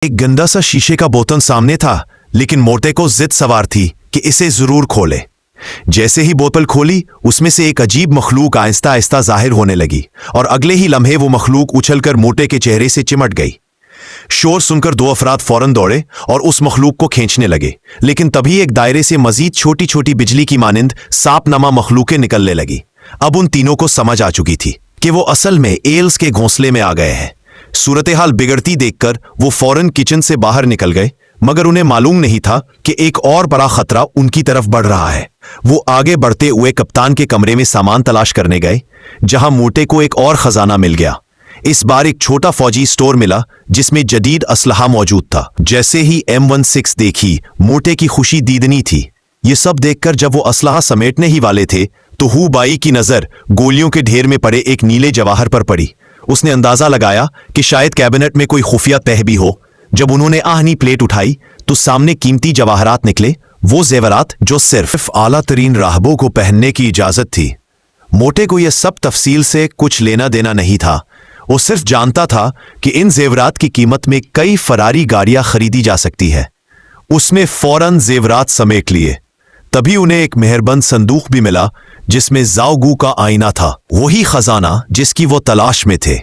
एक गंदा सा शीशे का बोतल सामने था, लेकिन मोटे को जिद सवार थी कि इसे जरूर खोले। जैसे ही बोतल खोली, उसमें से एक अजीब मखलूक आहिस्ता आहिस्ता जाहिर होने लगी और अगले ही लम्हे वो मखलूक उछलकर मोटे के चेहरे से चिमट गई। शोर सुनकर दो अफराद फौरन दौड़े और उस मखलूक को खींचने लगे, लेकिन तभी एक दायरे से मजीद छोटी छोटी बिजली की मानिंद सांपनमा मखलूकें निकलने लगी। अब उन तीनों को समझ आ चुकी थी कि वो असल में एल्स के घोंसले में आ गए हैं। सूरत हाल बिगड़ती देखकर वो फौरन किचन से बाहर निकल गए, मगर उन्हें मालूम नहीं था कि एक और बड़ा खतरा उनकी तरफ बढ़ रहा है। वो आगे बढ़ते हुए कप्तान के कमरे में सामान तलाश करने गए, जहां मोटे को एक और खजाना मिल गया। इस बार एक छोटा फौजी स्टोर मिला जिसमें जदीद असलहा मौजूद था। जैसे ही M16 देखी, मोटे की खुशी दीदनी थी। ये सब देखकर जब वो असलहा समेटने ही वाले थे तो हू बाई की नजर गोलियों के ढेर में पड़े एक नीले जवाहर पर पड़ी। उसने अंदाजा लगाया कि शायद कैबिनेट में कोई खुफिया तह भी हो। जब उन्होंने आहनी प्लेट उठाई तो सामने कीमती जवाहरात निकले, वो जेवरात जो सिर्फ आला तरीन राहबों को पहनने की इजाजत थी। मोटे को यह सब तफसील से कुछ लेना देना नहीं था। वो सिर्फ जानता था कि इन जेवरात की कीमत में कई फरारी गाड़ियां खरीदी जा सकती है। उसने फौरन जेवरात समेट लिए। तभी उन्हें एक मेहरबंद संदूक भी मिला जिसमें जाओगू का आईना था, वही खजाना जिसकी वो तलाश में थे।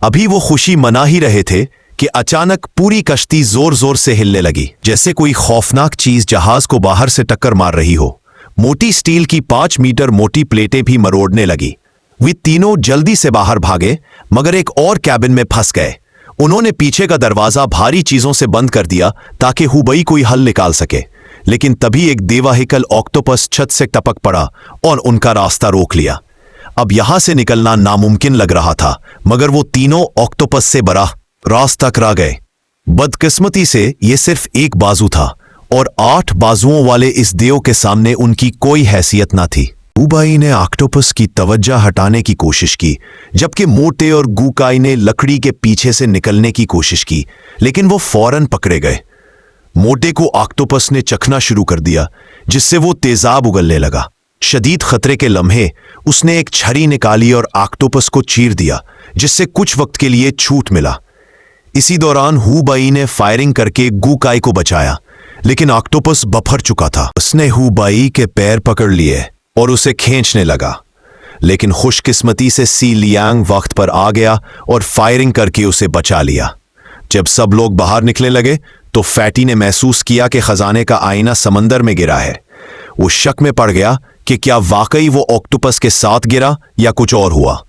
अभी वो खुशी मना ही रहे थे कि अचानक पूरी कश्ती जोर जोर से हिलने लगी, जैसे कोई खौफनाक चीज जहाज को बाहर से टक्कर मार रही हो। मोटी स्टील की 5 मीटर मोटी प्लेटें भी मरोड़ने लगी। वे तीनों जल्दी से बाहर भागे, मगर एक और कैबिन में फंस गए। उन्होंने पीछे का दरवाजा भारी चीजों से बंद कर दिया ताकि हुबई कोई हल निकाल सके, लेकिन तभी एक देवाहिकल ऑक्टोपस छत से टपक पड़ा और उनका रास्ता रोक लिया। अब यहां से निकलना नामुमकिन लग रहा था, मगर वो तीनों ऑक्टोपस से बड़ा रास्ता टकरा गए। बदकिस्मती से ये सिर्फ एक बाजू था और 8 बाजुओं वाले इस देव के सामने उनकी कोई हैसियत ना थी। हुबाई ने ऑक्टोपस की तवज्जो हटाने की कोशिश की, जबकि मोटे और गुकाई ने लकड़ी के पीछे से निकलने की कोशिश की, लेकिन वो फौरन पकड़े गए। मोटे को ऑक्टोपस ने चखना शुरू कर दिया, जिससे वो तेजाब उगलने लगा। शदीद खतरे के लम्हे उसने एक छड़ी निकाली और ऑक्टोपस को चीर दिया, जिससे कुछ वक्त के लिए छूट मिला। इसी दौरान हुबाई ने फायरिंग करके गुकाई को बचाया, लेकिन ऑक्टोपस बफर चुका था। उसने हुबाई के पैर पकड़ लिए और उसे खींचने लगा, लेकिन खुशकिस्मती से सी लियांग वक्त पर आ गया और फायरिंग करके उसे बचा लिया। जब सब लोग बाहर निकलने लगे तो फैटी ने महसूस किया कि खजाने का आईना समंदर में गिरा है। वो शक में पड़ गया कि क्या वाकई वो ऑक्टोपस के साथ गिरा या कुछ और हुआ,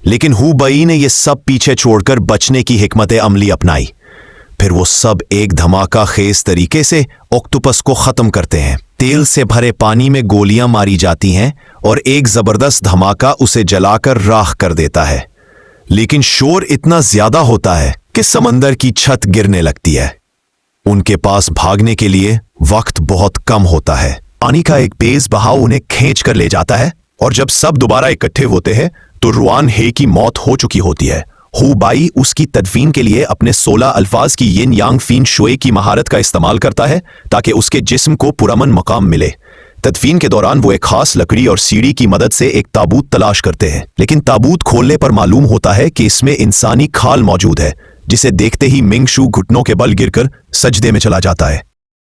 लेकिन हुबई ने यह सब पीछे छोड़कर बचने की हिकमत अमली अपनाई। फिर वो सब एक धमाका खेज तरीके से ऑक्टोपस को खत्म करते हैं। तेल से भरे पानी में गोलियां मारी जाती हैं और एक जबरदस्त धमाका उसे जलाकर राख कर देता है, लेकिन शोर इतना ज्यादा होता है कि समंदर की छत गिरने लगती है। उनके पास भागने के लिए वक्त बहुत कम होता है। पानी का एक तेज बहाव उन्हें खींच कर ले जाता है और जब सब दोबारा इकट्ठे होते हैं तो रुआन हे की मौत हो चुकी होती है। हुबाई उसकी तदफीन के लिए अपने 16 अल्फाज की यिन यांग फीन शुए की महारत का इस्तेमाल करता है ताकि उसके जिस्म को पुरअमन मकाम मिले। तदफीन के दौरान वो एक खास लकड़ी और सीढ़ी की मदद से एक ताबूत तलाश करते हैं, लेकिन ताबूत खोलने पर मालूम होता है कि इसमें इंसानी खाल मौजूद है, जिसे देखते ही मिंग शू घुटनों के बल गिरकर सजदे में चला जाता है।